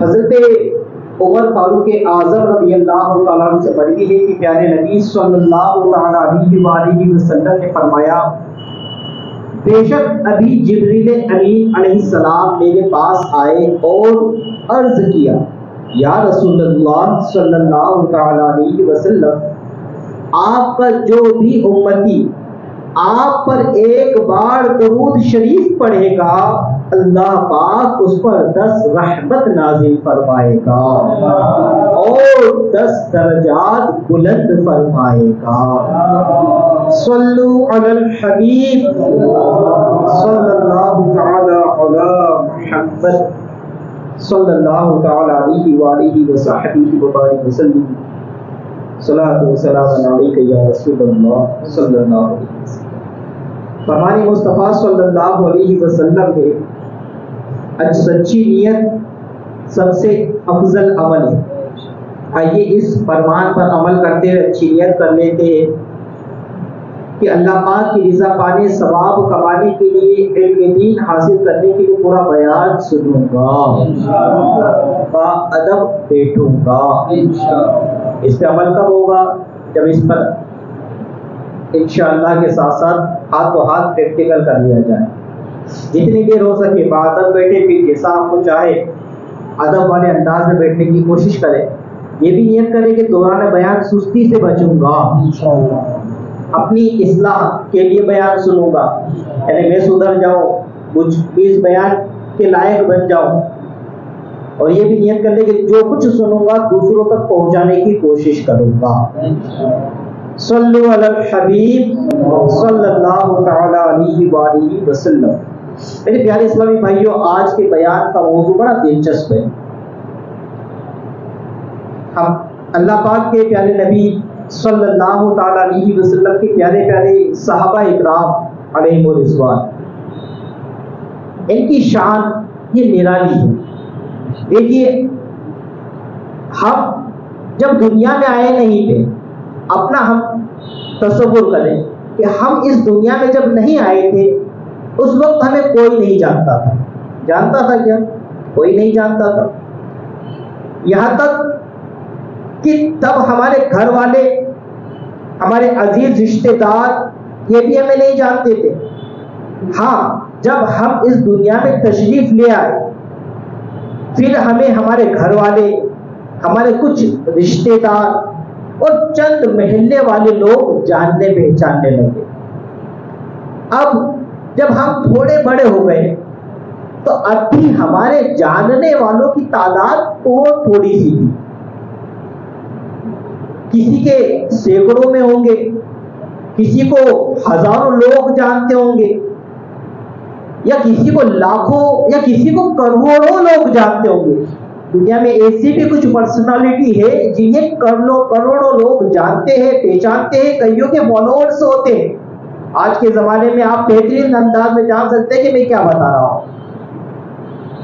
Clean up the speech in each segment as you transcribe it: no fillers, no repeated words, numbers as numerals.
حضرت عمر فاروق اعظم رضی اللہ تعالیٰ عنہ سے مروی ہے کہ پیارے نبی صلی اللہ تعالیٰ علیہ وآلہ وسلم نے فرمایا بے شک ابھی جبریل امین علیہ السلام میرے پاس آئے اور عرض کیا یا رسول اللہ صلی اللہ تعالیٰ علیہ وسلم آپ کا جو بھی امتی آپ پر ایک بار درود شریف پڑھے گا اللہ پاک اس پر 10 رحمت نازل فرمائے گا اور 10 درجات بلند فرمائے گا۔ صلو علی الحبیب صلی اللہ تعالی علی محمد صلی اللہ تعالی علیہ وآلہ وصحبہ وبارک وسلم۔ صلاۃ و سلام علیک یا رسول اللہ صلی اللہ علیہ وسلم۔ فرمان مصطفیٰ صلی اللہ علیہ وسلم ہے سچی نیت سب سے افضل عمل ہے۔ آئیے اس فرمان پر عمل کرتے ہوئے اچھی نیت کر لیتے ہیں کہ اللہ پاک کی رضا پانے ثواب کمانے کے لیے علم دین حاصل کرنے کے لیے پورا بیان سنوں گا، با ادب بیٹھوں گا۔ اس پہ عمل کب ہوگا؟ جب اس پر انشاءاللہ کے ساتھ ساتھ ہاتھ و ہاتھ پریکٹیکل کر لیا جائے۔ جتنی دیر ہو سکے باادب بیٹھے، پھر جیسا آپ کو چاہے ادب والے انداز میں بیٹھنے کی کوشش کریں۔ یہ بھی نیت کریں کہ دوران بیان سستی سے بچوں گا، اپنی اصلاح کے لیے بیان سنوں گا، یعنی میں سدھر جاؤں، کچھ اس بیان کے لائق بن جاؤں۔ اور یہ بھی نیت کر لیں کہ جو کچھ سنوں گا دوسروں تک پہنچانے کی کوشش کروں گا۔ صلو علی الحبیب صلی اللہ تعالی علیہ وآلہ وسلم۔ میرے پیارے اسلامی بھائیوں، آج کے بیان کا موضوع بڑا دلچسپ ہے۔ ہم اللہ پاک کے پیارے نبی صلی اللہ تعالی علیہ وسلم کے پیارے پیارے صحابہ اکرام علیہم الرضوان، ان کی شان یہ نرالی ہے۔ دیکھیے، ہم جب دنیا میں آئے نہیں تھے، اپنا ہم تصور کریں کہ ہم اس دنیا میں جب نہیں آئے تھے اس وقت ہمیں کوئی نہیں جانتا تھا۔ جانتا تھا کیا؟ کوئی نہیں جانتا تھا۔ یہاں تک کہ تب ہمارے گھر والے، ہمارے عزیز رشتہ دار یہ بھی ہمیں نہیں جانتے تھے۔ ہاں، جب ہم اس دنیا میں تشریف لے آئے پھر ہمیں ہمارے گھر والے، ہمارے کچھ رشتہ دار اور چند محلے والے لوگ جاننے پہچاننے لگے۔ اب جب ہم تھوڑے بڑے ہو گئے تو اب بھی ہمارے جاننے والوں کی تعداد بہت تھوڑی سی تھی۔ کسی کے سینکڑوں میں ہوں گے، کسی کو ہزاروں لوگ جانتے ہوں گے، یا کسی کو لاکھوں یا کسی کو کروڑوں لوگ جانتے ہوں گے۔ دنیا میں ایسی بھی کچھ پرسنالٹی ہے جنہیں کروڑوں لوگ جانتے ہیں، پہچانتے ہیں، کئیوں کے فالوورز ہوتے ہیں۔ آج کے زمانے میں آپ بہترین انداز میں جان سکتے ہیں کہ میں کیا بتا رہا ہوں۔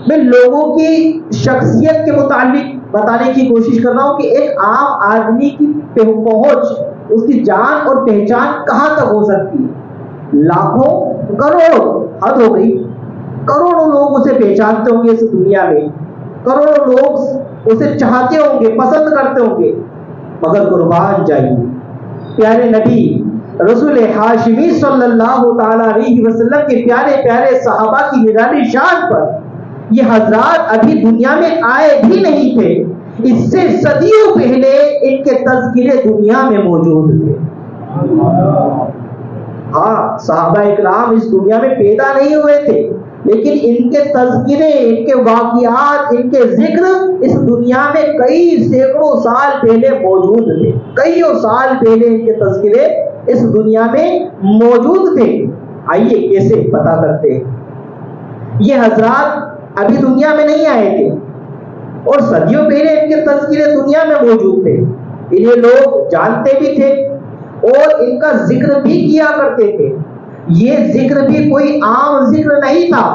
میں لوگوں کی شخصیت کے متعلق بتانے کی کوشش کر رہا ہوں کہ ایک عام آدمی کی پہنچ، اس کی جان اور پہچان کہاں تک ہو سکتی ہے؟ لاکھوں، کروڑوں، حد ہو گئی۔ کروڑوں لوگ اسے پہچانتے ہوں گے اس دنیا میں، کروڑوں لوگ اسے چاہتے ہوں گے، پسند کرتے ہوں گے، مگر قربان جائیے پیارے نبی رسول ہاشمی صلی اللہ تعالی علیہ وسلم کے پیارے پیارے صحابہ کی نرالی شان پر یہ حضرات ابھی دنیا میں آئے بھی نہیں تھے، اس سے صدیوں پہلے ان کے تذکرے دنیا میں موجود تھے۔ ہاں، صحابہ اکرام اس دنیا میں پیدا نہیں ہوئے تھے، لیکن ان کے تذکرے، ان کے واقعات، ان کے ذکر اس دنیا میں کئی سینکڑوں سال پہلے موجود تھے۔ کئیوں سال پہلے ان کے تذکرے اس دنیا میں موجود تھے۔ آئیے کیسے پتہ کرتے ہیں۔ یہ حضرات ابھی دنیا میں نہیں آئے تھے اور صدیوں پہلے ان کے تذکرے دنیا میں موجود تھے، انہیں لوگ جانتے بھی تھے اور ان کا ذکر بھی کیا کرتے تھے۔ یہ ذکر بھی کوئی عام ذکر نہیں تھا،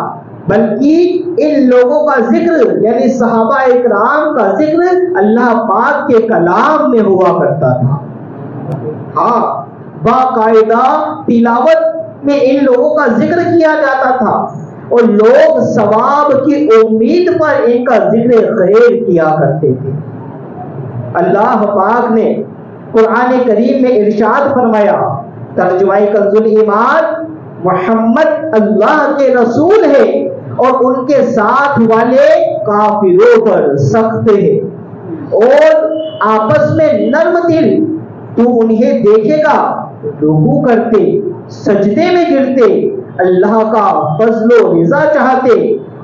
بلکہ ان لوگوں کا ذکر یعنی صحابہ اکرام کا ذکر اللہ پاک کے کلام میں ہوا کرتا تھا۔ ہاں، باقاعدہ تلاوت میں ان لوگوں کا ذکر کیا جاتا تھا، اور لوگ ثواب کی امید پر ان کا ذکر خیر کیا کرتے تھے۔ اللہ پاک نے قرآن کریم میں ارشاد فرمایا، ترجمہ کنز الایمان، محمد اللہ کے رسول ہے اور ان کے ساتھ والے کافروں پر سخت ہے اور آپس میں نرم دل، تو انہیں دیکھے گا رکوع کرتے، سجدے میں گرتے، اللہ کا فضل و رضا چاہتے۔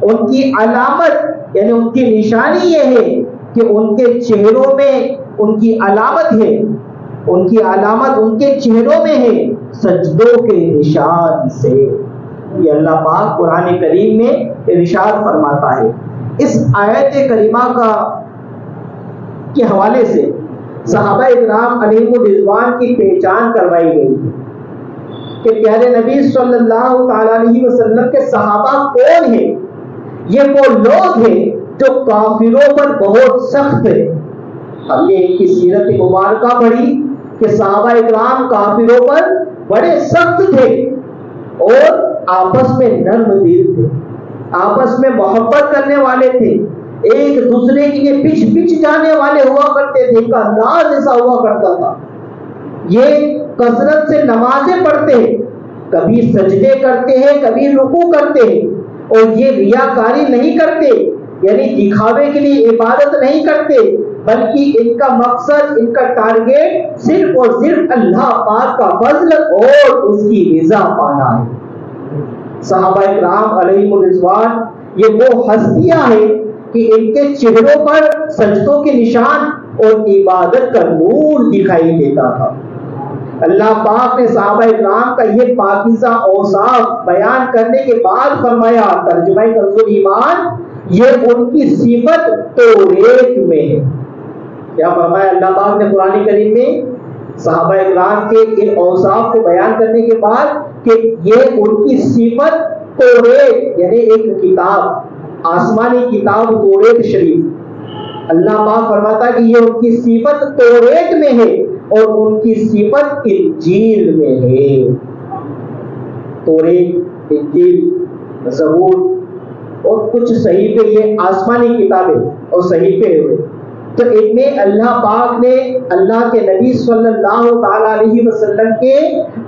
ان کی علامت یعنی ان کی نشانی یہ ہے کہ ان کے چہروں میں ان کی علامت ہے، ان کی علامت ان کے چہروں میں ہے سجدوں کے نشان سے۔ یہ اللہ پاک قرآن کریم میں ارشاد فرماتا ہے۔ اس آیت کریمہ کے حوالے سے صحابہ اکرام علیہم الرضوان کی پہچان کروائی گئی کہ پیارے نبی صلی اللہ تعالی علیہ وسلم کے صحابہ کون ہیں؟ یہ وہ لوگ ہیں جو کافروں پر بہت سخت ہیں۔ ہم نے ان کی سیرت مبارکہ پڑھی کہ صحابہ اکرام کافروں پر بڑے سخت تھے اور آپس میں نرم دل تھے، آپس میں محبت کرنے والے تھے، ایک دوسرے کے پچھ جانے والے ہوا کرتے تھے، ان کا انداز ایسا ہوا کرتا تھا۔ یہ کثرت سے نمازیں پڑھتے ہیں، کبھی سجدے کرتے ہیں، کبھی رکوع کرتے ہیں، اور یہ ریاکاری نہیں کرتے، یعنی دکھاوے کے لیے عبادت نہیں کرتے، بلکہ ان کا مقصد، ان کا ٹارگیٹ صرف اور صرف اللہ پاک کا فضل اور اس کی رضا پانا ہے۔ صحابہ اکرام علیہم الرضوان یہ وہ ہستیاں ہیں کہ ان کے چہروں پر سجدوں کے نشان اور عبادت کا نور دکھائی دیتا تھا۔ اللہ پاک نے صحابہ اکرام کا یہ پاکیزہ اوصاف بیان کرنے کے بعد فرمایا، ترجمہ کنز الایمان، یہ ان کی صفت توریت میں ہے۔ کیا فرمایا اللہ پاک نے قرآن کریم میں؟ صحابہ اکرام کے ان اوصاف کو بیان کرنے کے بعد کہ یہ ان کی صفت توریت یعنی ایک کتاب، آسمانی کتاب توریت شریف، اللہ پاک فرماتا کہ یہ ان کی صفت توریت میں ہے اور ان کی صفت انجیل میں ہے۔ توریت، انجیل، زبور اور کچھ صحیفے، یہ آسمانی کتابیں اور صحیفے ہوئے، تو ان میں اللہ پاک نے اللہ کے نبی صلی اللہ تعالی علیہ وسلم کے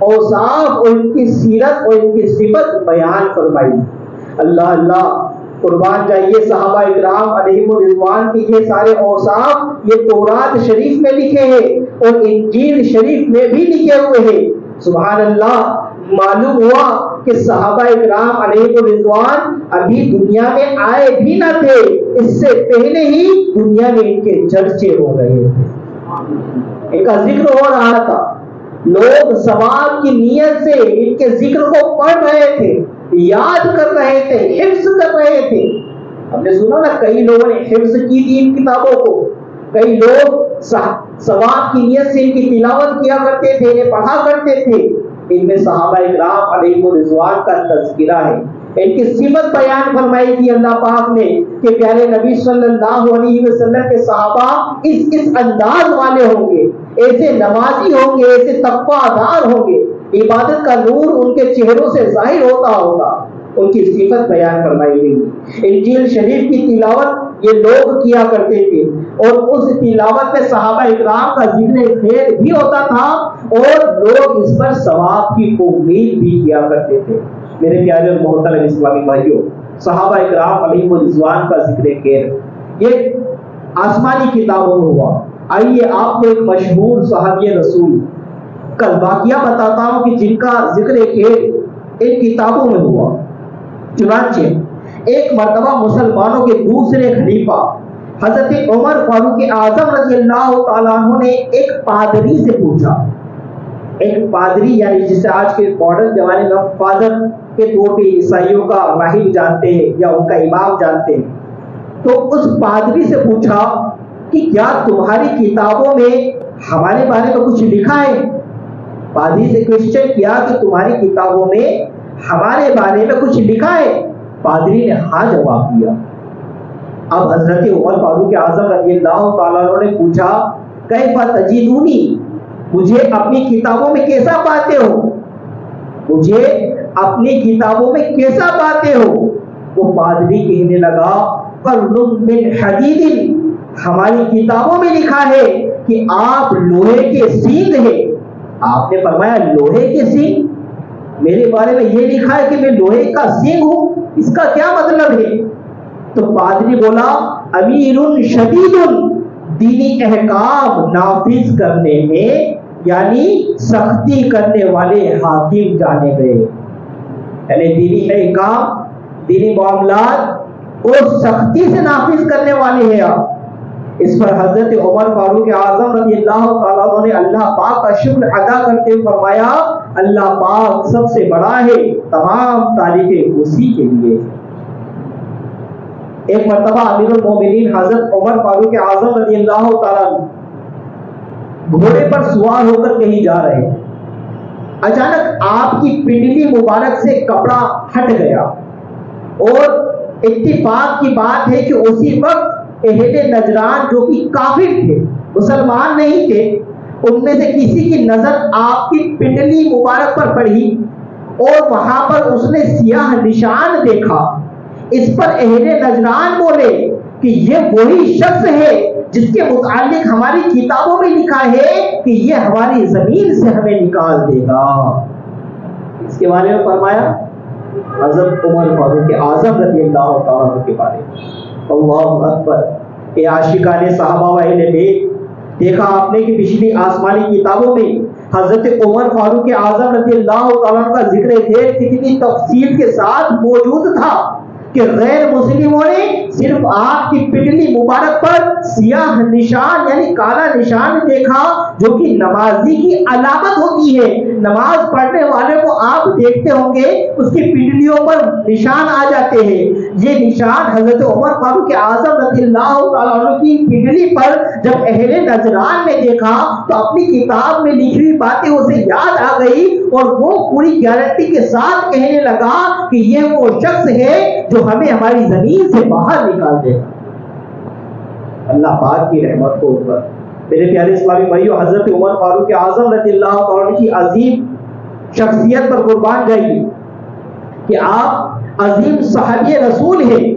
اوصاف اور ان کی سیرت اور ان کی صفت بیان فرمائی۔ اللہ اللہ، قربان جائیے صحابہ اکرام علیہم الرضوان کے یہ سارے اوصاف یہ تورات شریف میں لکھے ہیں اور انجیل شریف میں بھی لکھے ہوئے ہیں۔ سبحان اللہ، معلوم ہوا کہ صحابہ اکرام علیہم الرضوان ابھی دنیا میں آئے بھی نہ تھے، اس سے پہلے ہی دنیا میں ان کے چرچے ہو رہے تھے، ان کا ذکر ہو رہا تھا، لوگ ثواب کی نیت سے ان کے ذکر کو پڑھ رہے تھے، یاد کر رہے تھے، حفظ کر رہے تھے۔ ہم نے سنا نا کئی لوگوں نے حفظ کی تھی ان کتابوں کو، کئی لوگ ثواب کی نیت سے ان کی تلاوت کیا کرتے تھے، انہیں پڑھا کرتے تھے۔ ان میں صحابہ اکرام علیہم الرضوان کا تذکرہ ہے، ان کی صفت بیان فرمائی تھی اللہ پاک نے کہ پیارے نبی صلی اللہ علیہ وسلم کے صحابہ اس انداز والے ہوں گے، ایسے نمازی ہوں گے، ایسے تقویٰ دار ہوں گے، عبادت کا نور ان کے چہروں سے ظاہر ہوتا ہوگا۔ ان کی صفت بیان فرمائی گئی۔ انجیل شریف کی تلاوت یہ لوگ کیا کرتے تھے اور اس تلاوت میں صحابہ اکرام کا ذکر خیر بھی ہوتا تھا اور لوگ اس پر ثواب کی امید بھی کیا کرتے تھے۔ میرے پیارے اور محترم اسلامی بھائیوں، صحابہ اکرام علیہم الرضوان کا ذکر خیر یہ آسمانی کتابوں میں ہوا۔ آئیے آپ کو ایک مشہور صحابی رسول کا واقعہ بتاتا ہوں کہ جن کا ذکر خیر ان کتابوں میں ہوا۔ چنانچہ ایک مرتبہ مسلمانوں کے دوسرے خلیفہ حضرت عمر فاروق اعظم رضی اللہ تعالیٰ عنہ نے ایک پادری سے پوچھا، ایک پادری یعنی جسے آج کے ماڈرن زمانے میں فادر کے طور پہ عیسائیوں کا راہب جانتے ہیں یا ان کا امام جانتے ہیں، تو اس پادری سے پوچھا کہ کیا تمہاری کتابوں میں ہمارے بارے میں کچھ لکھا ہے؟ پادری سے کوشچن کیا کہ تمہاری کتابوں میں ہمارے بارے میں کچھ لکھا ہے؟ پادری نے ہاں جواب دیا۔ اب حضرت عمر فاروق اعظم رضی اللہ تعالیٰ عنہ نے پوچھا، کیف تجدونی، مجھے اپنی کتابوں میں کیسا پاتے ہو؟ مجھے اپنی کتابوں میں کیسا پاتے ہو؟ وہ پادری کہنے لگا قرن من حدید، ہماری کتابوں میں لکھا ہے کہ آپ لوہے کے سینگ ہیں۔ آپ نے فرمایا لوہے کے سینگ؟ میرے بارے میں یہ لکھا ہے کہ میں لوہے کا سینگ ہوں، اس کا کیا مطلب ہے؟ تو پادری بولا امیر شدید، دینی احکام نافذ کرنے میں یعنی سختی کرنے والے حاکم جانے گئے، یعنی دینی احکام دینی معاملات کو سختی سے نافذ کرنے والے ہیں آپ۔ اس پر حضرت عمر فاروق اعظم رضی اللہ تعالیٰ عنہ نے اللہ پاک کا شکر ادا کرتے ہوئے فرمایا اللہ پاک سب سے بڑا ہے، تمام تعریفیں اسی کے لیے۔ ایک مرتبہ امیر المومنین حضرت عمر فاروق اعظم رضی اللہ تعالیٰ عنہ گھوڑے پر سوار ہو کر کہیں جا رہے ہیں، اچانک آپ کی پنڈلی مبارک سے کپڑا ہٹ گیا، اور اتفاق کی بات ہے کہ اسی وقت اہل نجران جو کہ کافر تھے، مسلمان نہیں تھے، ان میں سے کسی کی نظر آپ کی پنڈلی مبارک پر پڑی اور وہاں پر اس نے سیاہ نشان دیکھا۔ اس پر اہل نجران بولے کہ یہ وہی شخص ہے جس کے متعلق ہماری کتابوں میں لکھا ہے کہ یہ ہماری زمین سے ہمیں نکال دے گا۔ اس کے بارے میں فرمایا حضرت عمر فاروق اعظم رضی اللہ تعالیٰ عنہ کے بارے میں۔ اللہ اکبر، اے عاشقان صحابہ و اہل بیت، دیکھا آپ نے کہ پچھلی آسمانی کتابوں میں حضرت عمر فاروق اعظم رضی اللہ تعالیٰ عنہ کا ذکر ہے کتنی تفصیل کے ساتھ موجود تھا کہ غیر مسلموں نے صرف آپ کی پنڈلی مبارک پر سیاہ نشان یعنی کالا نشان دیکھا، جو کہ نمازی کی علامت ہوتی ہے۔ نماز پڑھنے والے کو آپ دیکھتے ہوں گے اس کی پنڈلیوں پر نشان آ جاتے ہیں، یہ نشان حضرت عمر فاروق اعظم رضی اللہ تعالیٰ عنہ کی پنڈلی پر جب اہل نجران نے دیکھا تو اپنی کتاب میں لکھی ہوئی باتیں اسے یاد آ گئی، اور وہ پوری گارنٹی کے ساتھ کہنے لگا کہ یہ وہ شخص ہے جو ہمیں ہماری زمین سے باہر نکال دے گا۔ اللہ پاک کی رحمت کو اوپر میرے پیارے اسلامی بھائیو، حضرت عمر فاروق اعظم رضی اللہ تعالیٰ کی عظیم شخصیت پر قربان جائیے کہ آپ عظیم صحابی رسول ہیں،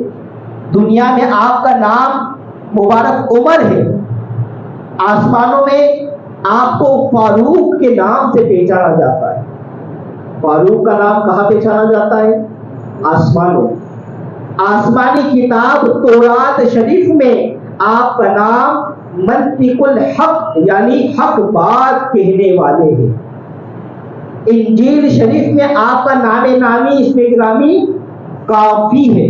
دنیا میں آپ کا نام مبارک عمر ہے، آسمانوں میں آپ کو فاروق کے نام سے پہچانا جاتا ہے۔ فاروق کا نام کہاں پہچانا جاتا ہے؟ آسمانوں۔ آسمانی کتاب تورات شریف میں آپ کا نام منطق الحق یعنی حق بات کہنے والے ہیں۔ انجیل شریف میں آپ کا نام نامی اس میں گرامی کافی ہے،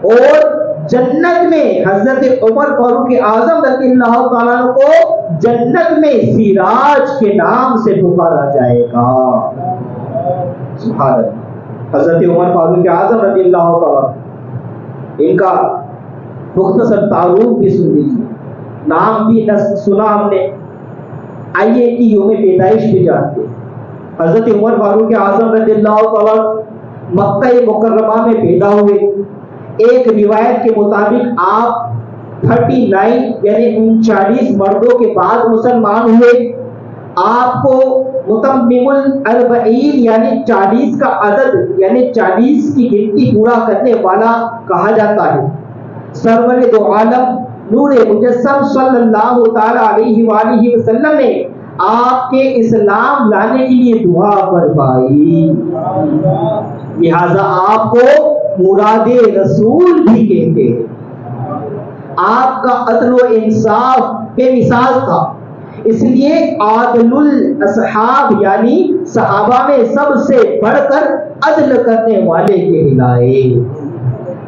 اور جنت میں حضرت عمر فاروق اعظم رضی اللہ تعالیٰ کو جنت میں سراج کے نام سے پکارا جائے گا۔ سبحان اللہ۔ حضرت عمر فاروق اعظم رضی اللہ تعالیٰ ان کا مختصر تعارف بھی سن لیجیے، نام بھی سنا ہم نے، آئیے کی یوم پیدائش بھی جانتے ہیں۔ حضرت عمر فاروق اعظم رضی اللہ تعالیٰ مکہ مکرمہ میں پیدا ہوئے۔ ایک روایت کے مطابق آپ 39 یعنی 39 مردوں کے بعد مسلمان ہوئے۔ آپ کو متمم الاربعین یعنی 40 کا عدد یعنی 40 کی گنتی پورا کرنے والا کہا جاتا ہے۔ سرور دو عالم نور مجسم صلی اللہ تعالی علیہ وآلہ وسلم نے آپ کے اسلام لانے کے لیے دعا فرمائی، لہذا آپ کو مراد رسول بھی کہتے ہیں۔ آپ کا عدل و انصاف بے مثال تھا، اس لیے عادل الاصحاب یعنی صحابہ میں سب سے بڑھ کر عدل کرنے والے کہلائے۔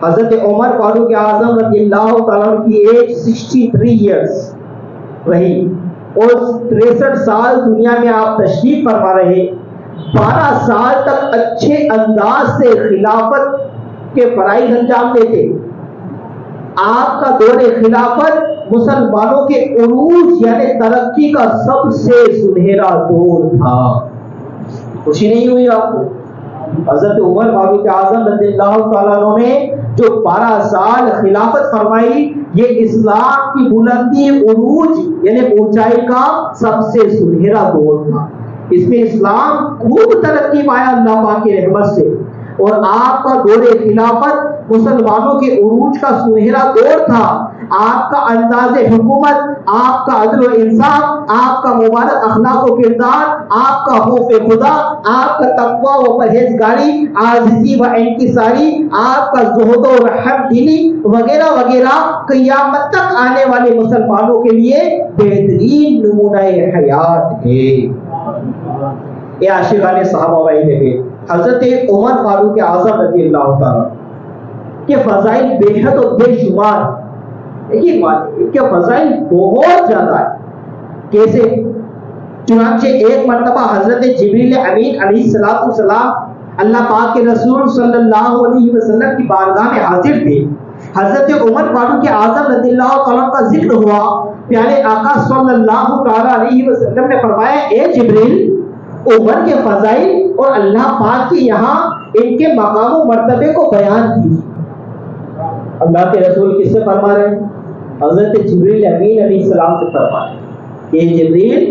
حضرت عمر فاروق اعظم رضی اللہ تعالیٰ کی ایج 63 ایئرس رہی، اور 63 سال دنیا میں آپ تشریف فرما رہے۔ 12 سال تک اچھے انداز سے خلافت کے فرائض انجام دیتے۔ آپ کا دور خلافت مسلمانوں کے عروج یعنی ترقی کا سب سے سنہرا دور تھا۔ خوشی نہیں ہوئی آپ کو؟ حضرت عمر فاروق اعظم رضی اللہ تعالیٰ عنہ نے جو 12 سال خلافت فرمائی، یہ اسلام کی بلندی عروج یعنی اونچائی کا سب سے سنہرا دور تھا۔ اس میں اسلام خوب ترقی پایا اللہ پاک کی رحمت سے۔ اور آپ کا دور خلافت مسلمانوں کے عروج کا سنہرا دور تھا. آپ کا انداز حکومت, آپ کا عدل و انصاف, آپ کا مبارک اخلاق و کردار, آپ کا خوف خدا, آپ کا تقوی و پرہیزگاری, عاجزی و انکساری, آپ کا زہد و رحم دلی وغیرہ وغیرہ قیامت تک آنے والے مسلمانوں کے لیے بہترین نمونہ حیات ہے. یہ عاشقان صحابہ وغیرہ حضرت عمر فاروق اعظم رضی اللہ تعالیٰ کے فضائل بے حد و بے شمار. دیکھیے ان کے فضائل بہت زیادہ ہے. کیسے؟ چنانچہ ایک مرتبہ حضرت جبریل امین علیہ السلام اللہ پاک کے رسول صلی اللہ علیہ وسلم کی بارگاہ میں حاضر تھے. حضرت عمر فاروق اعظم رضی اللہ تعالیٰ کا ذکر ہوا. پیارے آقا صلی اللہ تعالیٰ علیہ وسلم نے فرمایا, اے جبریل, عمر کے فضائل اور اللہ پاک کے یہاں ان کے مقام و مرتبے کو بیان کیجیے. اللہ کے رسول کس سے فرما رہے ہیں؟ حضرت جبریل امین علیہ السلام سے فرما رہے ہیں کہ جبریل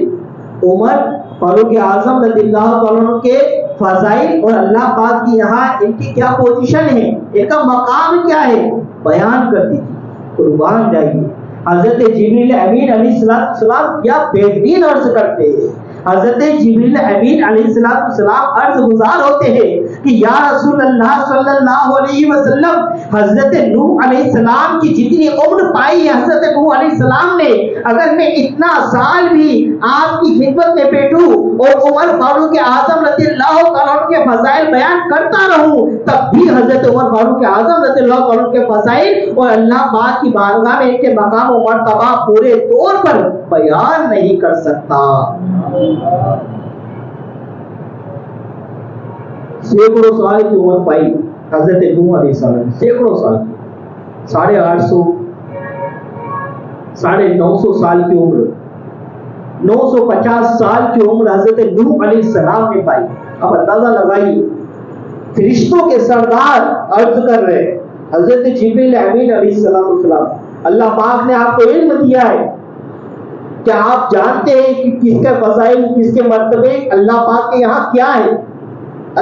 عمر فاروق اعظم رضی اللہ عنہ کے فضائل اور اللہ پاک کی یہاں ان کی کیا پوزیشن ہے, ان کا مقام کیا ہے, بیان کر دیجیے. قربان جائیے, حضرت جبریل امین علیہ السلام کیا بہترین عرض کرتے ہیں. حضرت جبریل امین علیہ السلام عرض گزار ہوتے ہیں کہ یا رسول اللہ صلی اللہ علیہ وسلم, حضرت نوح علیہ السلام کی جتنی عمر پائی ہے حضرت نوح علیہ السلام نے, اگر میں اتنا سال بھی آپ کی خدمت میں بیٹھوں اور عمر فاروق اعظم رضی اللہ عنہ کے فضائل بیان کرتا رہوں, تب بھی حضرت عمر فاروق اعظم رضی اللہ عنہ کے فضائل اور اللہ پاک کی بارگاہ میں ان کے مقام و مرتبہ پورے طور پر بیان نہیں کر سکتا. سینکڑوں سال کی عمر پائی حضرت نوح علیہ السلام, سینکڑوں سال کی, 850 950 سال کی عمر, 950 سال کی عمر حضرت نوح علیہ السلام نے پائی. اب اندازہ لگائیے, فرشتوں کے سردار عرض کر رہے ہیں, حضرت جبریل امین علیہ السلام, اللہ پاک نے آپ کو علم دیا ہے, کیا آپ جانتے ہیں کہ کس کے فضائل, کس کے مرتبے اللہ پاک کے یہاں کیا ہے؟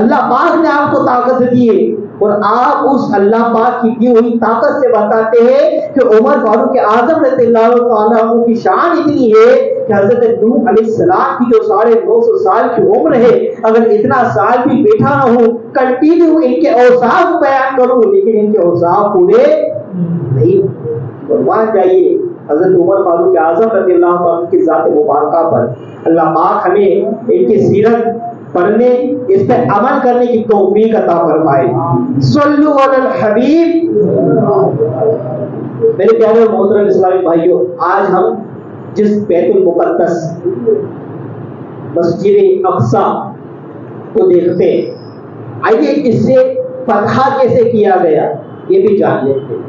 اللہ پاک نے آپ کو طاقت دی ہے اور آپ اس اللہ پاک کی دی ہوئی طاقت سے بتاتے ہیں کہ عمر فاروق اعظم رضی اللہ تعالیٰ عنہ کی شان اتنی ہے کہ حضرت نوح علیہ السلام کی جو 950 سال کی عمر ہے, اگر اتنا سال بھی بیٹھا رہوں, کنٹینیو ان کے اوصاف بیان کروں, لیکن ان کے اوصاف پورے نہیں. قربان جائیے حضرت عمر فاروق اعظم رضی اللہ عنہ کی ذات مبارکہ پر. اللہ پاک ہمیں ان کی سیرت پڑھنے, اس پہ عمل کرنے کی توفیق عطا فرمائے. صلو علی الحبیب. میرے پیارے محترم اسلامی بھائیوں, آج ہم جس بیت المقدس مسجد اقصی کو دیکھتے ہیں, آئیے اس سے فتح کیسے کیا گیا یہ بھی جان لیتے ہیں.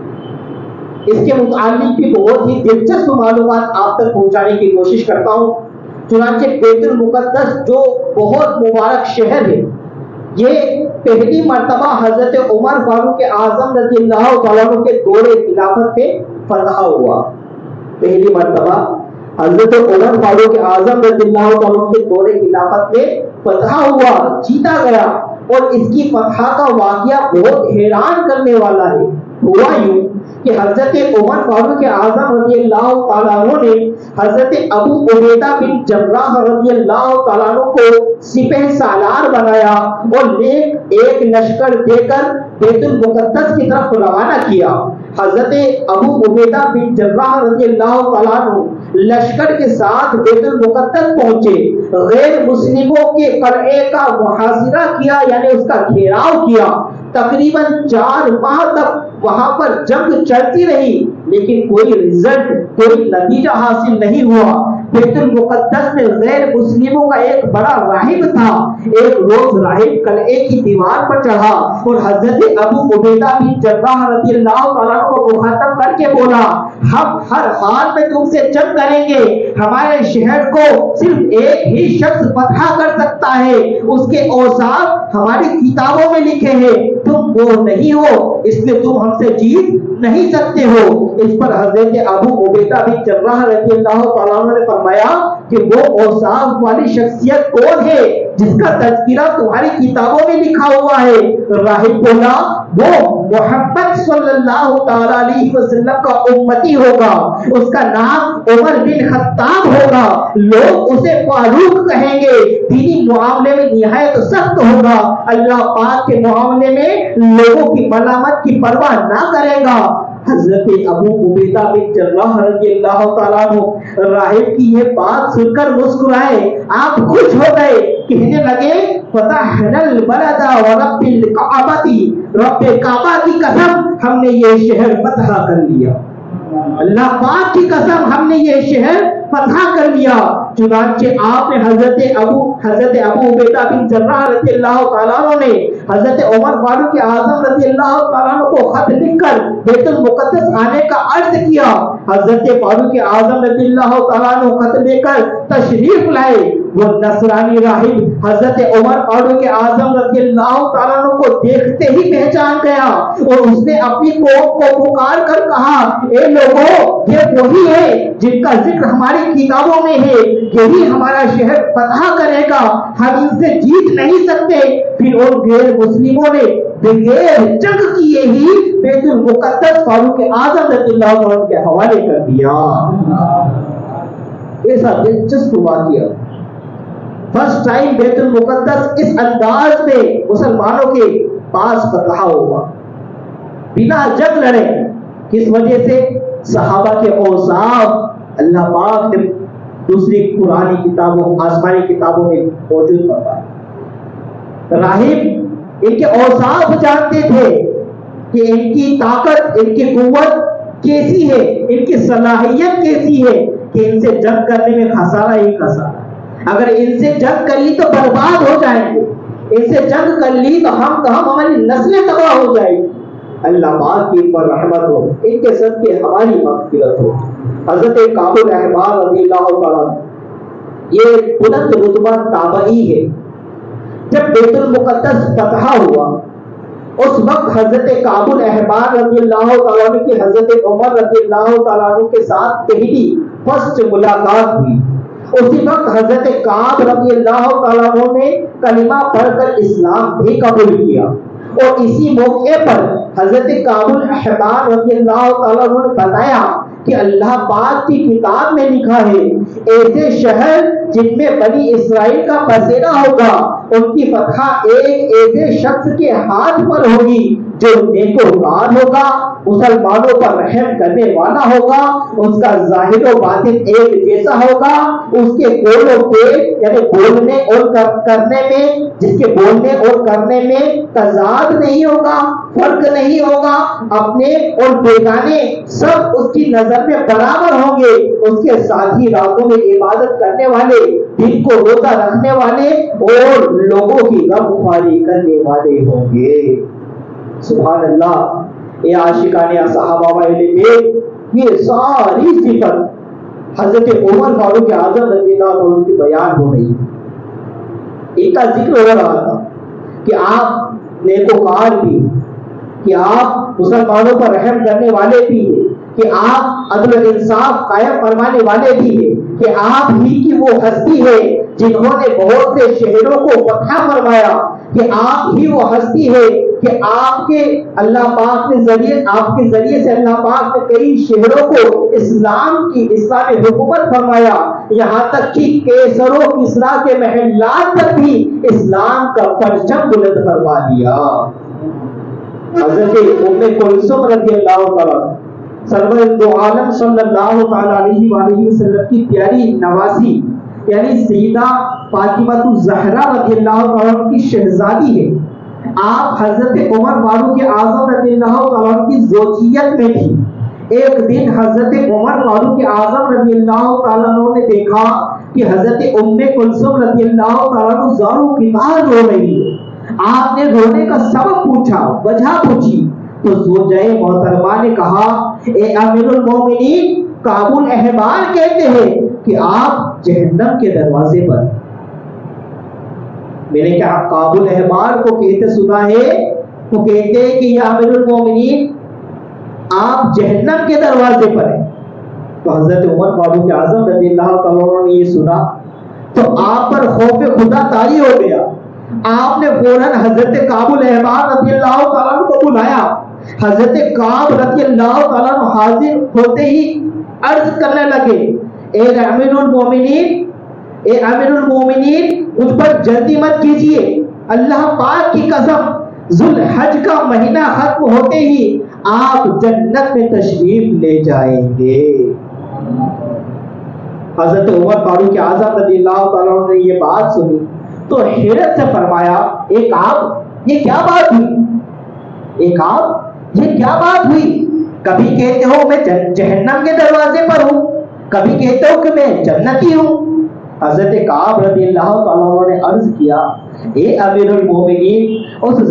اس کے متعلق بھی بہت ہی دلچسپ معلومات آپ تک پہنچانے کی کوشش کرتا ہوں. چنانچہ بیت المقدس جو بہت مبارک شہر ہے, یہ پہلی مرتبہ حضرت عمر فاروق اعظم رضی اللہ تعالیٰ عنہ کے دور خلافت پہ فتح ہوا. پہلی مرتبہ حضرت عمر فاروق اعظم رضی اللہ تعالیٰ عنہ کے دور خلافت میں فتح ہوا, جیتا گیا. اور اس کی فتح کا واقعہ بہت حیران کرنے والا ہے. ہوا یوں کہ حضرت عمر فاروق اعظم رضی اللہ تعالیٰ عنہ نے حضرت ابو عبیدہ بن جراح رضی اللہ تعالیٰ عنہ کو سپہ سالار بنایا اور ایک لشکر دے کر بیت المقدس کی طرف روانہ کیا. حضرت ابو عبیدہ بن جراح رضی اللہ تعالیٰ عنہ لشکر کے ساتھ بیت المقدس پہنچے. غیر مسلموں کے قلعے کا محاصرہ کیا, یعنی اس کا گھیراؤ کیا. تقریباً 4 ماہ تک وہاں پر جنگ چلتی رہی, لیکن کوئی رزلٹ, کوئی نتیجہ حاصل نہیں ہوا. بیت المقدس میں غیر مسلموں کا ایک بڑا راہب تھا. ایک روز راہب قلعے کی دیوار پر چڑھا اور حضرت ابو عبیدہ بن جراح رضی اللہ تعالیٰ کو مخاطب کر کے بولا, ہم ہر حال میں تم سے جنگ کریں گے. ہمارے شہر کو صرف ایک ہی شخص فتح کر سکتا ہے, اس کے اوصاف ہماری کتابوں میں لکھے ہیں, تم وہ نہیں ہو, اس لیے تم ہم سے جیت نہیں سکتے ہو۔ اس پر حضرت ابو عبیدہ بن جراح رضی اللہ تعالیٰ عنہ نے فرمایا کہ وہ اوصاف والی شخصیت کون ہے جس کا تذکرہ تمہاری کتابوں میں لکھا ہوا ہے؟ راہب بولا وہ محمد صلی اللہ تعالیٰ علیہ وسلم کا امتی ہوگا، اس کا نام عمر بن خطاب ہوگا، لوگ اسے فاروق کہیں گے، دینی معاملے میں نہایت سخت ہوگا، اللہ پاک کے معاملے میں لوگوں کی ملامت کی پرواہ نہ کرے گا۔ حضرت ابو عبیدہ بن جراح رضی اللہ تعالیٰ عنہ راہب کی یہ بات سن کر مسکرائے، آپ خوش ہو گئے، کہنے لگے فتحنا البلد ورب الکعبہ، رب کعبہ کی قسم ہم نے یہ شہر فتح کر لیا، اللہ پاک کی قسم ہم نے یہ شہر فتح کر لیا۔ چنانچہ آپ نے حضرت ابو عبیدہ بن جراح رضی اللہ تعالیٰ عنہ نے حضرت عمر فاروق اعظم رضی اللہ تعالیٰ عنہ کو خط لکھ کر بیت المقدس آنے کا عرض کیا۔ حضرت فاروق اعظم رضی اللہ تعالیٰ عنہ خط لے کر تشریف لائے۔ وہ نصرانی راہب حضرت عمر فاروق اعظم رضی اللہ تعالیٰ عنہ کو دیکھتے ہی پہچان گیا اور اس نے اپنی قوم کو پکار کر کہا، اے لوگوں، یہ وہی ہے جن کا ذکر ہماری کتابوں میں ہے، یہی ہمارا شہر فتح کرے گا، ہم ان سے جیت نہیں سکتے۔ پھر ان غیر مسلموں نے بغیر جنگ کیے ہی بیت المقدس فاروق اعظم رضی اللہ عنہ کے حوالے کر دیا۔ ایسا دلچسپ واقعہ، فرسٹ ٹائم بیت المقدس اس انداز میں مسلمانوں کے پاس فتح ہوا، بنا جنگ لڑے۔ کس وجہ سے؟ صحابہ کے اوصاف اللہ پاک نے دوسری قرآنی کتابوں، آسمانی کتابوں میں موجود فرمایا۔ راہب ان کے اوصاف جانتے تھے کہ ان کی طاقت، ان کی قوت کیسی ہے، ان کی صلاحیت کیسی ہے کہ ان سے جنگ کرنے میں خسارہ ہی خسارہ، اگر ان سے جنگ کر لی تو برباد ہو جائیں گے، ان سے جنگ کر لی تو ہماری نسلیں تباہ ہو جائیں گی۔ اللہ پاک کی پر رحمت ہو، ان کے سب کے ہماری مغفرت ہو۔ حضرت کعب الاحبار رضی اللہ تعالیٰ یہ بلند رتبہ تابعی ہے۔ جب بیت المقدس فتح ہوا اس وقت حضرت کعب الاحبار رضی اللہ تعالیٰ عنہ کی حضرت عمر رضی اللہ تعالیٰ عنہ کے ساتھ پہلی فرسٹ ملاقات ہوئی۔ اسی وقت حضرت کعب رضی اللہ تعالیٰ عنہ نے کلمہ پڑھ کر اسلام بھی قبول کیا، اور اسی موقع پر حضرت کعب الاحبار رضی اللہ تعالیٰ عنہ نے بتایا کہ اللہ پاک کی کتاب میں لکھا ہے ایسے شہر جن میں بنی اسرائیل کا بسیرا ہوگا، ان کی فتح ایک ایسے شخص کے ہاتھ پر ہوگی جو نیکوکار ہوگا، مسلمانوں پر رحم کرنے والا ہوگا، اس کا ظاہر و باطن ایک جیسا ہوگا، اس کے قول و فعل یعنی بولنے اور کرنے میں، جس کے بولنے اور کرنے میں تضاد نہیں ہوگا، فرق نہیں ہوگا، اپنے اور بیگانے سب اس کی نظر میں برابر ہوں گے، اس کے ساتھ ہی راتوں میں عبادت کرنے والے، دن کو روزہ رکھنے والے اور لوگوں کی غمخواری کرنے والے ہوں گے۔ سبحان اللہ، یہ عاشقان صحابہ والے یہ ساری صفت حضرت عمر فاروق اعظم رضی اللہ عنہ کی بیان ہو رہی، ان کا ذکر ہو رہا تھا کہ آپ نیکوکار بھی، کہ آپ مسلمانوں پر رحم کرنے والے بھی ہیں، کہ آپ عدل و انصاف قائم فرمانے والے بھی ہیں، کہ آپ ہی کی وہ ہستی ہے جنہوں نے بہت سے شہروں کو فتح فرمایا، کہ آپ ہی وہ ہستی ہے کہ آپ کے اللہ پاک کے ذریعے، آپ کے ذریعے سے اللہ پاک نے کئی شہروں کو اسلامی حکومت فرمایا، یہاں تک کہ کیسر و کسریٰ کے محلات پر بھی اسلام کا پرچم بلند فرما دیا۔ حضرت ام کلثوم رضی اللہ تعالیٰ سرور دو عالم صلی اللہ تعالیٰ علیہ وآلہ وسلم کی پیاری نواسی یعنی سیدہ فاطمہ الزہرا رضی اللہ تعالیٰ کی شہزادی ہے۔ آپ حضرت عمر فاروق اعظم رضی اللہ تعالیٰ کی زوجیت میں تھی۔ ایک دن حضرت عمر فاروق اعظم رضی اللہ تعالیٰ نے دیکھا کہ حضرت ام کلثوم رضی اللہ تعالیٰ زارو قطار رو رہی ہے۔ آپ نے رونے کا سبب پوچھا، وجہ پوچھی، تو زوجہ محترمہ نے کہا، اے امیر المومنین، کعب الاحبار کہتے ہیں کہ آپ جہنم کے دروازے پر۔ میں نے کہا کعب الاحبار کو کہتے سنا ہے، وہ کہتے ہیں کہ یا امیر المومنین آپ جہنم کے دروازے پر ہیں. تو حضرت عمر فاروق اعظم رضی اللہ تعالیٰ عنہ نے یہ سنا تو آپ پر خوف خدا طاری ہو گیا. آپ نے فوراً حضرت کعب الاحبار رضی اللہ تعالیٰ عنہ کو بلایا. حضرت کعب رضی اللہ تعالیٰ عنہ حاضر ہوتے ہی عرض کرنے لگے، اے امیر المومنین، اے امیر المومنین، مجھ پر جلدی مت کیجیے. اللہ پاک کی قسم، ذوالحج کا مہینہ ختم ہوتے ہی آپ جنت میں تشریف لے جائیں گے. حضرت عمر فاروق اعظم رضی اللہ تعالیٰ عنہ نے یہ بات سنی تو حیرت سے فرمایا، ایک آپ یہ کیا بات ہوئی؟ ایک آپ یہ کیا بات ہوئی؟ کبھی کہتے ہو میں جہنم کے دروازے پر ہوں، کبھی کہتے ہو کہ میں جنتی ہوں. حضرت کعب رضی اللہ تعالیٰ عنہ نے عرض کیا، اے امیر المومنین، اس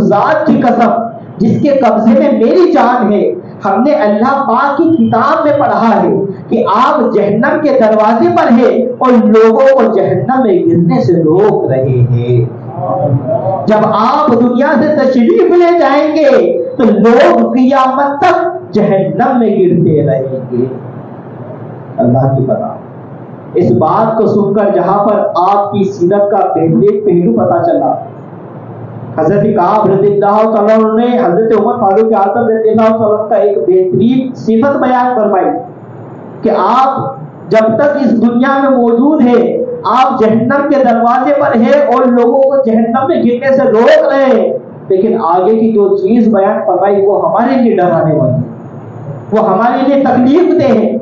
ذات کی قسم جس کے قبضے میں میری جان ہے، ہم نے اللہ پاک کی کتاب میں پڑھا ہے کہ آپ جہنم کے دروازے پر ہیں اور لوگوں کو جہنم میں گرنے سے روک رہے ہیں. جب آپ دنیا سے تشریف لے جائیں گے تو لوگ قیامت تک جہنم میں گرتے رہیں گے. اللہ کی پناہ. اس بات کو سن کر جہاں پر آپ کی سیرت کا بہترین پہلو پتہ چلا، حضرت کعب رضی اللہ تعالیٰ عنہ نے حضرت عمر فاروق اعظم رضی اللہ تعالیٰ عنہ کا ایک بہترین صفت بیان فرمائی کہ آپ جب تک اس دنیا میں موجود ہیں آپ جہنم کے دروازے پر ہیں اور لوگوں کو جہنم میں گرنے سے روک رہے ہیں، لیکن آگے کی جو چیز بیان فرمائی وہ ہمارے لیے ڈرانے والی، وہ ہمارے لیے تکلیف دہ ہے،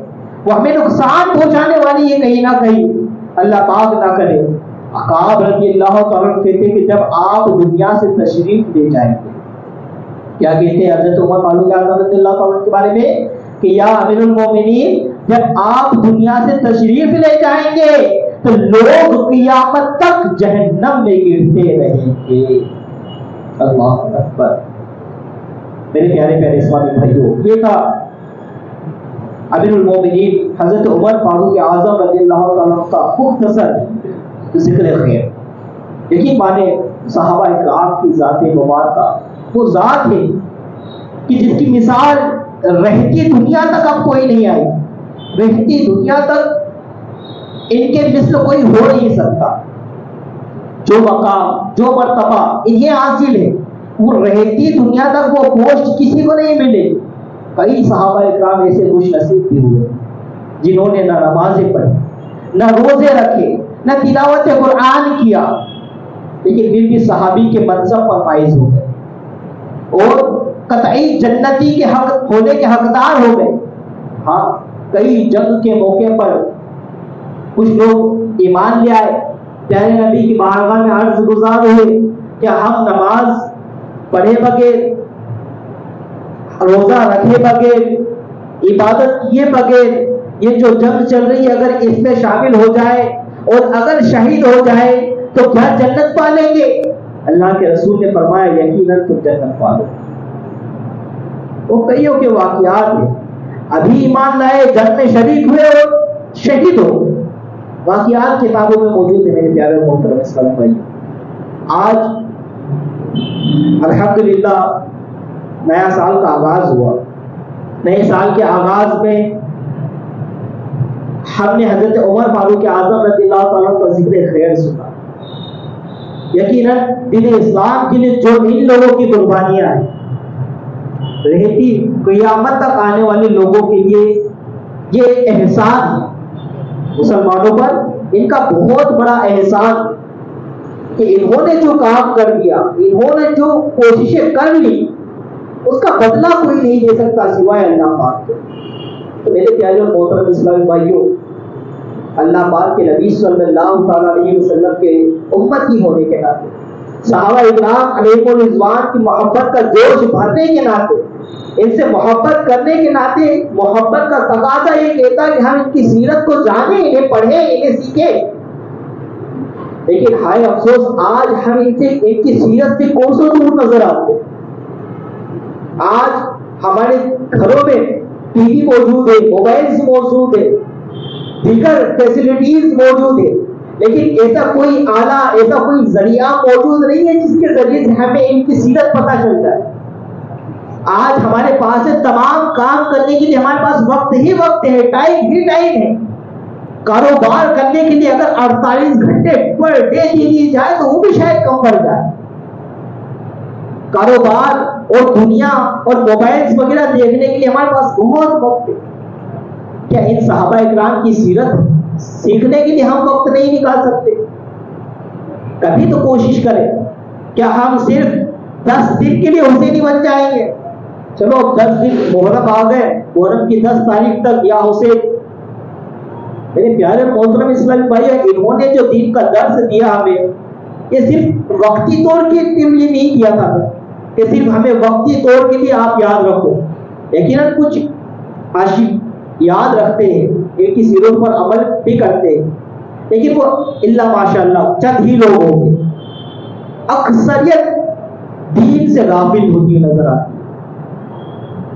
وہ ہمیں نقصان پہنچانے والی ہے کہیں نہ کہیں. اللہ پاک نہ کرے. کعب رضی اللہ تعالیٰ کہتے کہ جب آپ دنیا سے تشریف لے جائیں گے، کیا کہتے ہیں حضرت عمر فاروق اعظم رضی اللہ تعالیٰ کے بارے میں کہ یا امیر المومنین، جب آپ دنیا سے تشریف لے جائیں گے تو لوگ قیامت تک جہنم میں گرتے رہیں گے. اللہ اکبر. میرے پیارے پیارے اسلامی بھائیوں، یہ تھا امیر المومنین حضرت عمر فاروق اعظم رضی اللہ تعالیٰ کا مختصر ذکر خیر. یقین مانے صحابہ اکرام کی ذات مبارکہ وہ ذات ہے کہ جس کی مثال رہتی دنیا تک اب کوئی نہیں آئی. رہتی دنیا تک ان کے مثل کوئی ہو نہیں سکتا. جو مقام، جو مرتبہ انہیں حاصل ہے وہ رہتی دنیا تک وہ پوسٹ کسی کو نہیں ملے. کئی صحابہ اکرام ایسے خوش نصیب بھی ہوئے جنہوں نے نہ نمازیں پڑھی، نہ روزے رکھے، نہ تلاوت قرآن کیا، لیکن پھر بھی صحابی کے منصب پر فائز ہو گئے اور قطعی جنتی کے حق ہونے کے حقدار ہو گئے. ہاں، کئی جنگ کے موقع پر کچھ لوگ ایمان لے آئے، پیارے نبی کی بارگاہ میں عرض گزار ہوئے کہ ہم نماز پڑھے بغیر، روزہ رکھے بغیر، عبادت کیے بغیر یہ جو جنگ چل رہی ہے اگر اس میں شامل ہو جائے اور اگر شہید ہو جائے تو کیا جنت پالیں گے؟ اللہ کے رسول نے فرمایا یقیناً تم جنت پالو. وہ کئیوں کے واقعات ہیں. ابھی ایمان لائے، جنگ میں شریک ہوئے اور شہید ہو. واقعات کتابوں میں موجود ہیں میرے پیارے محترم اسلام بھائی. آج الحمدللہ نیا سال کا آغاز ہوا. نئے سال کے آغاز میں ہم نے حضرت عمر فاروق اعظم رضی اللہ تعالیٰ کا ذکر خیر سنا. یقیناً دین اسلام کے لیے جو ان لوگوں کی قربانیاں ہیں رہتی قیامت تک آنے والے لوگوں کے لیے یہ احسان ہے. مسلمانوں پر ان کا بہت بڑا احسان کہ انہوں نے جو کام کر دیا، انہوں نے جو کوششیں کر لی، اس کا بدلہ کوئی نہیں دے سکتا سوائے اللہ پاک کے. تو میرے پیارے اور محترم اسلامی بھائیوں، اللہ پاک کے نبی صلی اللہ علیہ وسلم کے امتی ہونے کے ناطے، صحابہ اکرام علیہ الرضوان کی محبت کا جوش بھرنے کے ناطے، ان سے محبت کرنے کے ناطے، محبت کا تقاضا یہ کہتا ہے کہ ہم ان کی سیرت کو جانیں، انہیں پڑھیں، انہیں سیکھیں. لیکن ہائے افسوس آج ہم ان کی سیرت سے کوسوں دور نظر آتے. آج ہمارے گھروں میں ٹی وی موجود ہے، موبائلز موجود ہے، دیگر فیسلٹیز موجود ہے، لیکن ایسا کوئی آلہ، ایسا کوئی ذریعہ موجود نہیں ہے جس کے ذریعے سے ہمیں ان کی سیرت پتہ چلتا ہے. آج ہمارے پاس ہے تمام کام کرنے کے لیے ہمارے پاس وقت ہی وقت ہے، ٹائم ہی ٹائم ہے. کاروبار کرنے کے لیے اگر 48 گھنٹے پر ڈے دے دیے جائے تو وہ بھی شاید کم پڑ جائے. کاروبار اور دنیا اور موبائلز وغیرہ دیکھنے کے لیے ہمارے پاس بہت وقت ہے. کیا ان صحابہ اکرام کی سیرت سیکھنے کے لیے ہم وقت نہیں نکال سکتے؟ کبھی تو کوشش کریں. کیا ہم صرف 10 دن کے لیے حسینی بن جائیں گے؟ چلو 10 دن محرم آ گئے، محرم کی 10 تاریخ تک یا حسین. میرے پیارے محترم اسلامی بھائی، انہوں نے جو دین کا درس دیا ہمیں، یہ صرف وقتی طور کے لیے نہیں دیا تھا کہ صرف ہمیں وقتی طور کے لیے آپ یاد رکھو. یقیناً کچھ عاشق یاد رکھتے ہیں، ان کی سیرت پر عمل بھی کرتے ہیں، لیکن وہ اللہ ماشاء اللہ چند ہی لوگ ہوں گے. اکثریت دین سے غافل ہوتی نظر آتی.